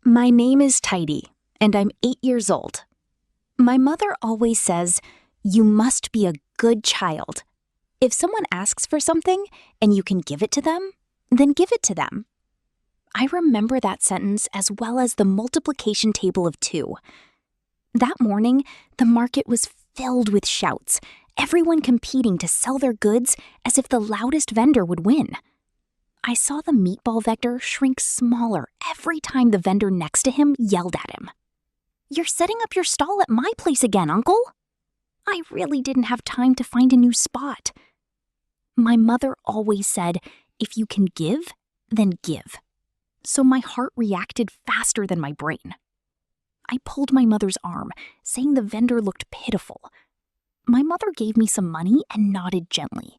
My name is Taidy, and I'm 8 years old. My mother always says, "You must be a good child. If someone asks for something and you can give it to them, then give it to them." I remember that sentence as well as the multiplication table of 2. That morning, the market was filled with shouts, everyone competing to sell their goods as if the loudest vendor would win. I saw the meatball vendor shrink smaller every time the vendor next to him yelled at him. "You're setting up your stall at my place again, Uncle." I really didn't have time to find a new spot. My mother always said, "If you can give, then give." So my heart reacted faster than my brain. I pulled my mother's arm, saying the vendor looked pitiful. My mother gave me some money and nodded gently.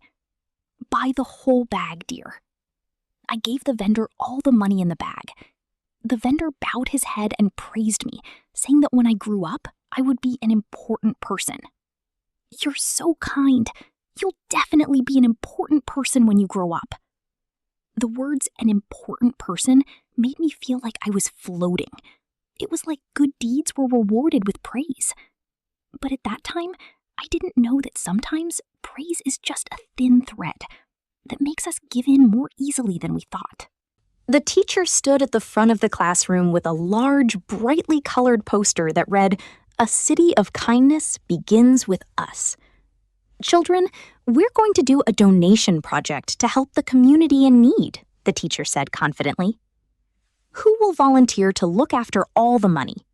"Buy the whole bag, dear." I gave the vendor all the money in the bag. The vendor bowed his head and praised me, saying that when I grew up, I would be an important person. "You're so kind. You'll definitely be an important person when you grow up." The words "an important person" made me feel like I was floating. It was like good deeds were rewarded with praise. But at that time, I didn't know that sometimes praise is just a thin thread that makes us give in more easily than we thought. The teacher stood at the front of the classroom with a large, brightly colored poster that read, "A city of kindness begins with us." "Children, we're going to do a donation project to help the community in need," the teacher said confidently. "Who will volunteer to look after all the money?"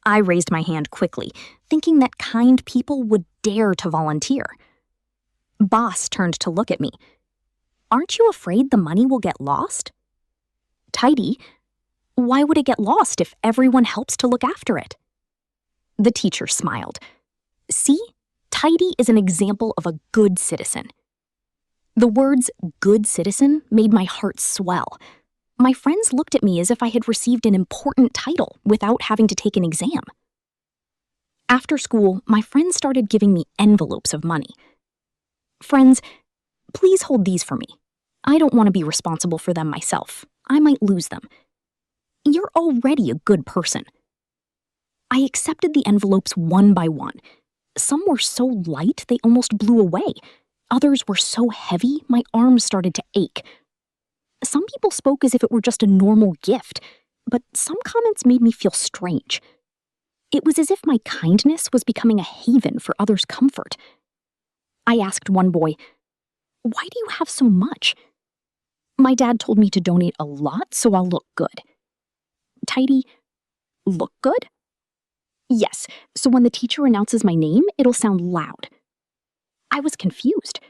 I raised my hand quickly, thinking that kind people would dare to volunteer. Boss turned to look at me. "Aren't you afraid the money will get lost?" "Taidy, why would it get lost if everyone helps to look after it?" The teacher smiled. "See, Taidy is an example of a good citizen." The words "good citizen" made my heart swell. My friends looked at me as if I had received an important title without having to take an exam. After school, my friends started giving me envelopes of money. "Friends, please hold these for me. I don't want to be responsible for them myself. I might lose them. You're already a good person." I accepted the envelopes one by one. Some were so light they almost blew away. Others were so heavy my arms started to ache. Some people spoke as if it were just a normal gift, but some comments made me feel strange. It was as if my kindness was becoming a haven for others' comfort. I asked one boy, "Why do you have so much?" "My dad told me to donate a lot so I'll look good." "Taidy, look good?" "Yes, so when the teacher announces my name, it'll sound loud." I was confused.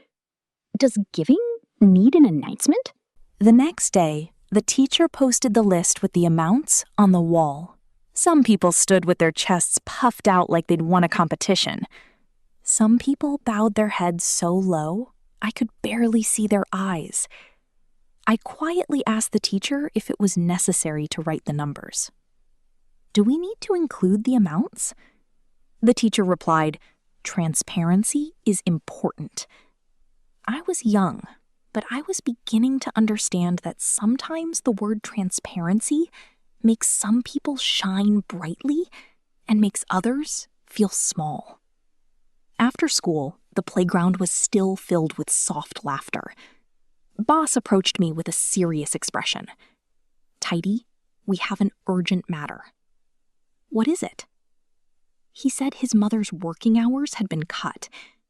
Does giving need an announcement? The next day, the teacher posted the list with the amounts on the wall. Some people stood with their chests puffed out like they'd won a competition. Some people bowed their heads so low, I could barely see their eyes. I quietly asked the teacher if it was necessary to write the numbers. "Do we need to include the amounts?" The teacher replied, "Transparency is important." I was young, but I was beginning to understand that sometimes the word transparency makes some people shine brightly and makes others feel small. After school, the playground was still filled with soft laughter. Boss approached me with a serious expression. "Taidy, we have an urgent matter." "What is it?" He said his mother's working hours had been cut,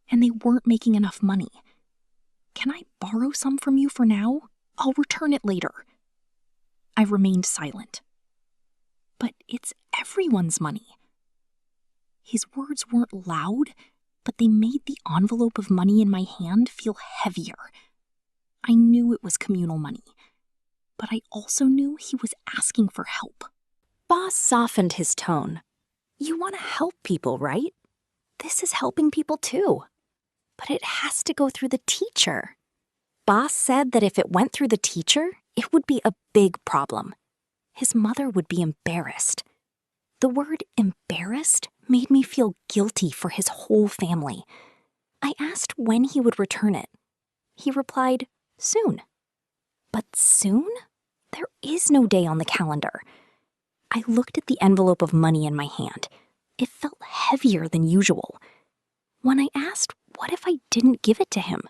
and they weren't making enough money. "Can I borrow some from you for now? I'll return it later." I remained silent. "But it's everyone's money." His words weren't loud, but they made the envelope of money in my hand feel heavier. I knew it was communal money, but I also knew he was asking for help. Boss softened his tone. "You want to help people, right? This is helping people too. But it has to go through the teacher." Boss said that if it went through the teacher, it would be a big problem. His mother would be embarrassed. The word embarrassed made me feel guilty for his whole family. I asked when he would return it. He replied, "Soon." But soon? There is no day on the calendar. I looked at the envelope of money in my hand. It felt heavier than usual. When I asked, what if I didn't give it to him?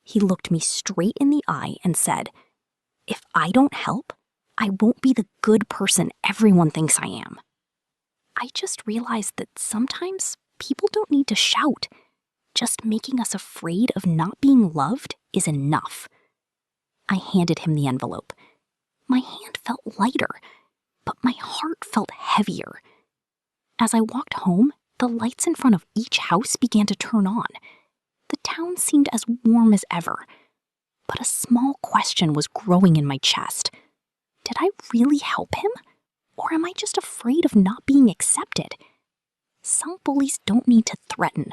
He looked me straight in the eye and said, if I don't help, I won't be the good person everyone thinks I am. I just realized that sometimes people don't need to shout. Just making us afraid of not being loved is enough. I handed him the envelope. My hand felt lighter, but my heart felt heavier. As I walked home, the lights in front of each house began to turn on. The town seemed as warm as ever, but a small question was growing in my chest. Did I really help him? Or am I just afraid of not being accepted? Some bullies don't need to threaten.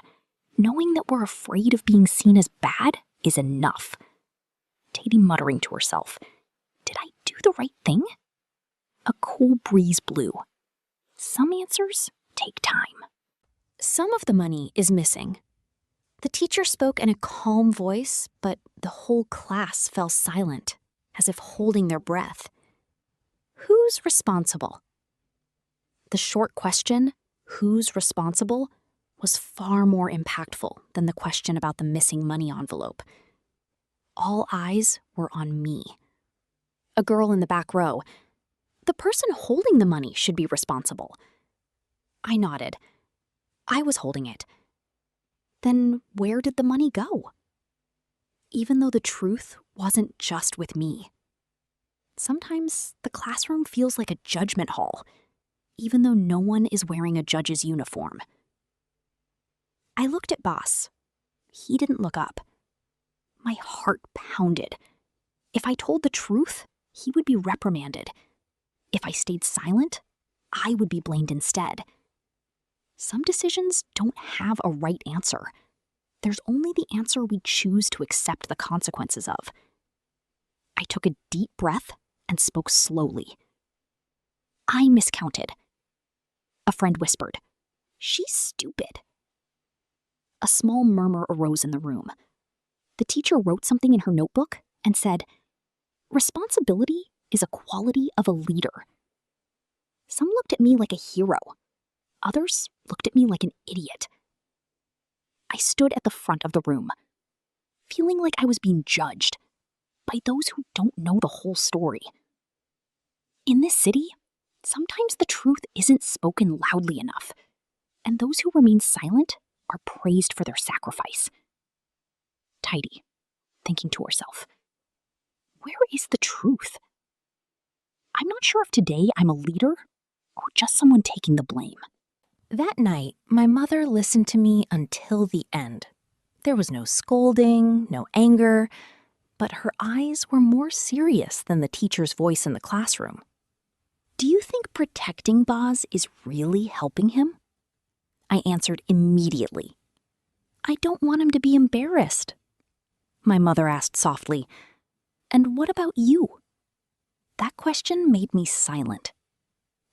Knowing that we're afraid of being seen as bad is enough. Taidy muttering to herself, did I do the right thing? A cool breeze blew. Some answers take time. Some of the money is missing. The teacher spoke in a calm voice, but the whole class fell silent, as if holding their breath. Who's responsible? The short question, who's responsible, was far more impactful than the question about the missing money envelope. All eyes were on me. A girl in the back row. The person holding the money should be responsible. I nodded. I was holding it. Then where did the money go? Even though the truth wasn't just with me. Sometimes the classroom feels like a judgment hall, even though no one is wearing a judge's uniform. I looked at Boss. He didn't look up. My heart pounded. If I told the truth, he would be reprimanded. If I stayed silent, I would be blamed instead. Some decisions don't have a right answer. There's only the answer we choose to accept the consequences of. I took a deep breath and spoke slowly. I miscounted. A friend whispered, "She's stupid." A small murmur arose in the room. The teacher wrote something in her notebook and said, "Responsibility is a quality of a leader." Some looked at me like a hero. Others looked at me like an idiot. I stood at the front of the room, feeling like I was being judged by those who don't know the whole story. In this city, sometimes the truth isn't spoken loudly enough, and those who remain silent are praised for their sacrifice. Taidy, thinking to herself, where is the truth? I'm not sure if today I'm a leader or just someone taking the blame. That night, my mother listened to me until the end. There was no scolding, no anger, but her eyes were more serious than the teacher's voice in the classroom. Do you think protecting Boz is really helping him? I answered immediately. I don't want him to be embarrassed. My mother asked softly, and what about you? That question made me silent.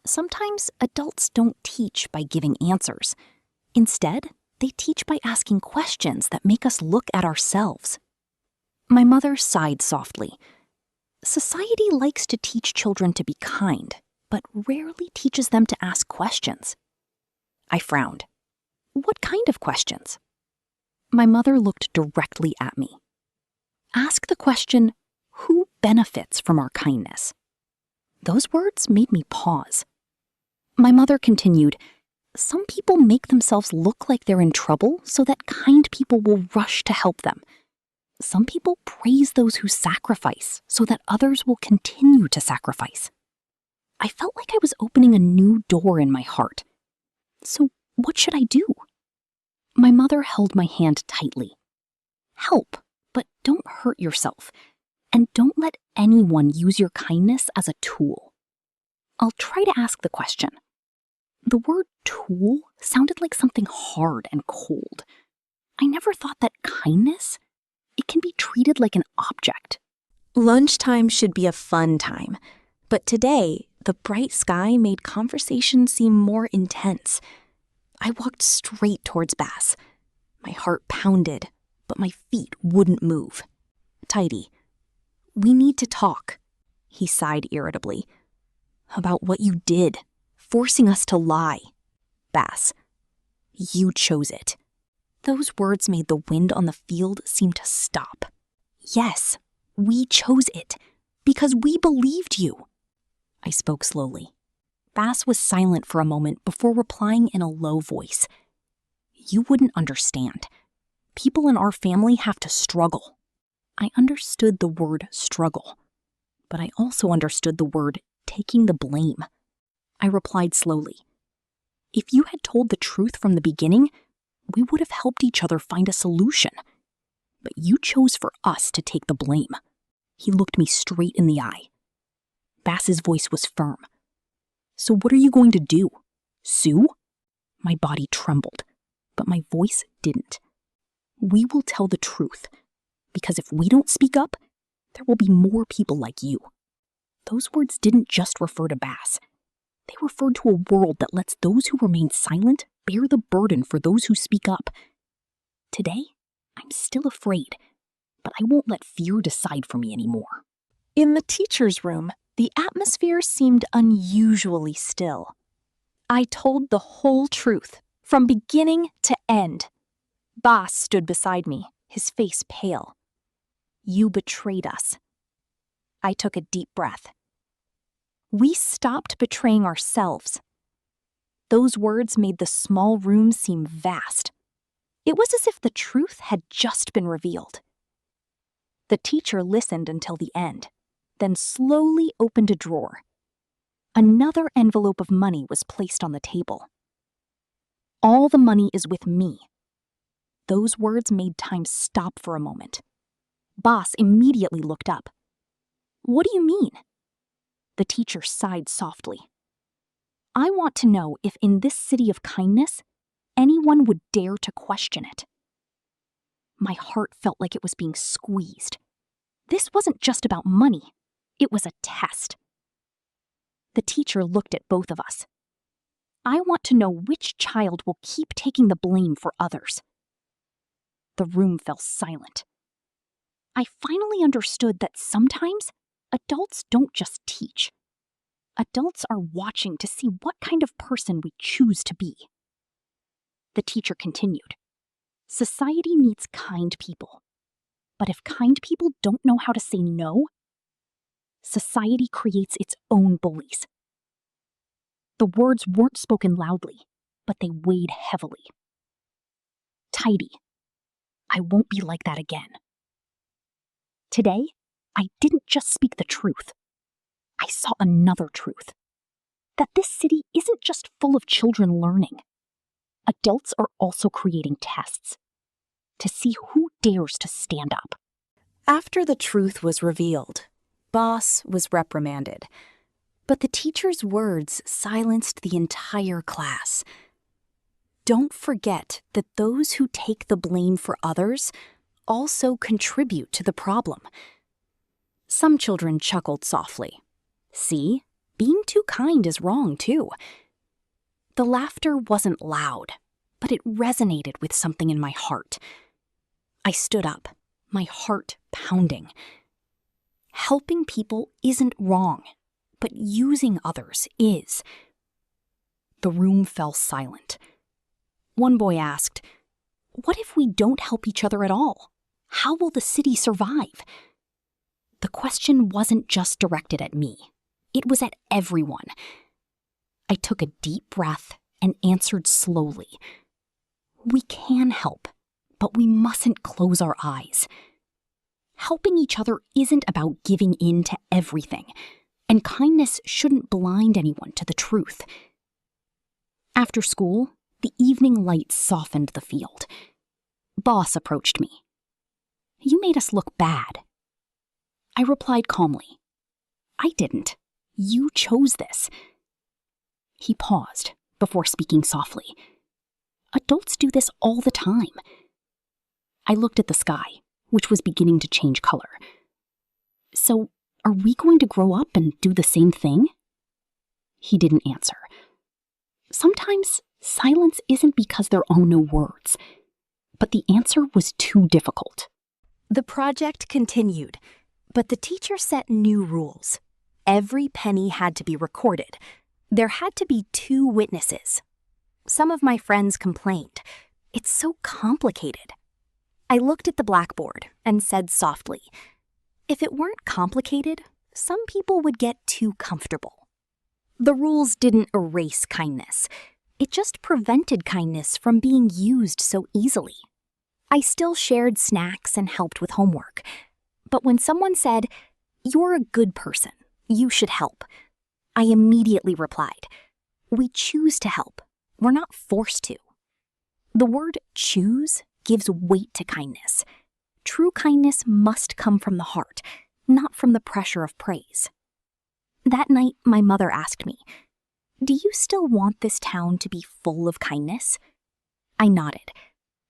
Sometimes adults don't teach by giving answers. Instead, they teach by asking questions that make us look at ourselves. My mother sighed softly. Society likes to teach children to be kind, but rarely teaches them to ask questions. I frowned. What kind of questions? My mother looked directly at me. Ask the question, who benefits from our kindness? Those words made me pause. My mother continued, some people make themselves look like they're in trouble so that kind people will rush to help them. Some people praise those who sacrifice so that others will continue to sacrifice. I felt like I was opening a new door in my heart. So what should I do? My mother held my hand tightly. Help, but don't hurt yourself. And don't let anyone use your kindness as a tool. I'll try to ask the question. The word tool sounded like something hard and cold. I never thought that kindness, it can be treated like an object. Lunchtime should be a fun time, but today, the bright sky made conversation seem more intense. I walked straight towards Bass. My heart pounded, but my feet wouldn't move. Taidy, we need to talk. He sighed irritably. About what you did, forcing us to lie. Bass, you chose it. Those words made the wind on the field seem to stop. Yes, we chose it, because we believed you. I spoke slowly. Bass was silent for a moment before replying in a low voice. You wouldn't understand. People in our family have to struggle. I understood the word struggle, but I also understood the word taking the blame. I replied slowly. If you had told the truth from the beginning, we would have helped each other find a solution. But you chose for us to take the blame. He looked me straight in the eye. Bass's voice was firm. So what are you going to do? Sue? My body trembled, but my voice didn't. We will tell the truth, because if we don't speak up, there will be more people like you. Those words didn't just refer to Bass. They referred to a world that lets those who remain silent bear the burden for those who speak up. Today, I'm still afraid, but I won't let fear decide for me anymore. In the teacher's room, the atmosphere seemed unusually still. I told the whole truth, from beginning to end. Boss stood beside me, his face pale. You betrayed us. I took a deep breath. We stopped betraying ourselves. Those words made the small room seem vast. It was as if the truth had just been revealed. The teacher listened until the end, then slowly opened a drawer. Another envelope of money was placed on the table. All the money is with me. Those words made time stop for a moment. Boss immediately looked up. What do you mean? The teacher sighed softly. I want to know if in this city of kindness, anyone would dare to question it. My heart felt like it was being squeezed. This wasn't just about money. It was a test. The teacher looked at both of us. I want to know which child will keep taking the blame for others. The room fell silent. I finally understood that sometimes adults don't just teach. Adults are watching to see what kind of person we choose to be. The teacher continued. Society needs kind people. But if kind people don't know how to say no, society creates its own bullies. The words weren't spoken loudly, but they weighed heavily. Taidy, I won't be like that again. Today, I didn't just speak the truth. I saw another truth. That this city isn't just full of children learning. Adults are also creating tests to see who dares to stand up. After the truth was revealed, Boss was reprimanded. But the teacher's words silenced the entire class. Don't forget that those who take the blame for others also contribute to the problem. Some children chuckled softly. See, being too kind is wrong too. The laughter wasn't loud, but it resonated with something in my heart. I stood up, my heart pounding. Helping people isn't wrong, but using others is. The room fell silent. One boy asked, "What if we don't help each other at all? How will the city survive?" The question wasn't just directed at me. It was at everyone. I took a deep breath and answered slowly. We can help, but we mustn't close our eyes. Helping each other isn't about giving in to everything, and kindness shouldn't blind anyone to the truth. After school, the evening light softened the field. Boss approached me. You made us look bad. I replied calmly. I didn't. You chose this. He paused before speaking softly. Adults do this all the time. I looked at the sky, which was beginning to change color. So, are we going to grow up and do the same thing? He didn't answer. Sometimes silence isn't because there are no words, but the answer was too difficult. The project continued, but the teacher set new rules. every penny had to be recorded. There had to be 2 witnesses. Some of my friends complained. It's so complicated. I looked at the blackboard and said softly, if it weren't complicated, some people would get too comfortable. The rules didn't erase kindness. It just prevented kindness from being used so easily. I still shared snacks and helped with homework. But when someone said, "You're a good person, you should help," I immediately replied, "We choose to help. We're not forced to." The word choose gives weight to kindness. True kindness must come from the heart, not from the pressure of praise. That night, my mother asked me, "Do you still want this town to be full of kindness?" I nodded,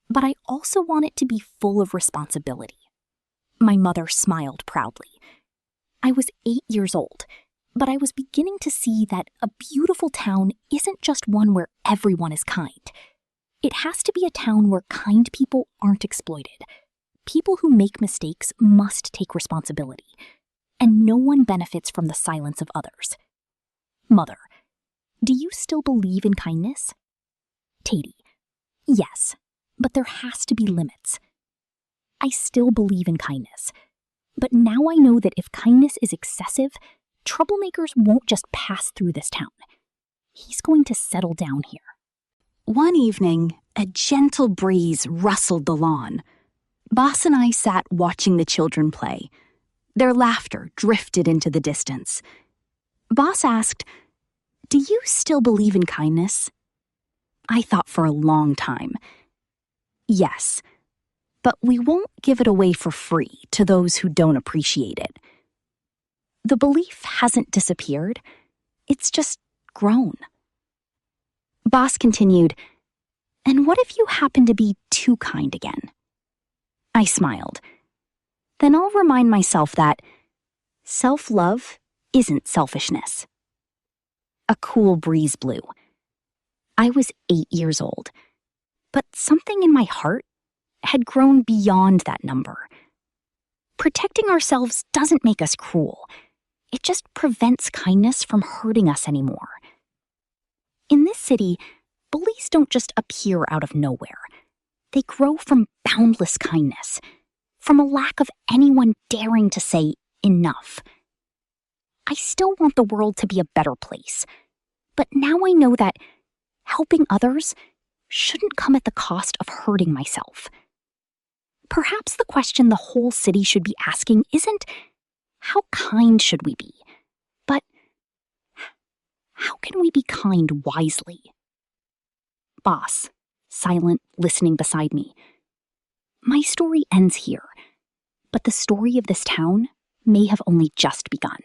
but I also want it to be full of responsibility. My mother smiled proudly. I was 8 years old, but I was beginning to see that a beautiful town isn't just one where everyone is kind. It has to be a town where kind people aren't exploited. People who make mistakes must take responsibility, and no one benefits from the silence of others. Mother, do you still believe in kindness? Taidy, yes, but there has to be limits. I still believe in kindness, but now I know that if kindness is excessive, troublemakers won't just pass through this town. He's going to settle down here. One evening, a gentle breeze rustled the lawn. Boss and I sat watching the children play. Their laughter drifted into the distance. Boss asked, "Do you still believe in kindness?" I thought for a long time. Yes, but we won't give it away for free to those who don't appreciate it. The belief hasn't disappeared. It's just grown. Boss continued, "And what if you happen to be too kind again?" I smiled. Then I'll remind myself that self-love isn't selfishness. A cool breeze blew. I was 8 years old, but something in my heart had grown beyond that number. Protecting ourselves doesn't make us cruel. It just prevents kindness from hurting us anymore. In this city, bullies don't just appear out of nowhere. They grow from boundless kindness, from a lack of anyone daring to say enough. I still want the world to be a better place, but now I know that helping others shouldn't come at the cost of hurting myself. Perhaps the question the whole city should be asking isn't, how kind should we be, but how can we be kind wisely? Boss, silent, listening beside me. My story ends here, but the story of this town may have only just begun.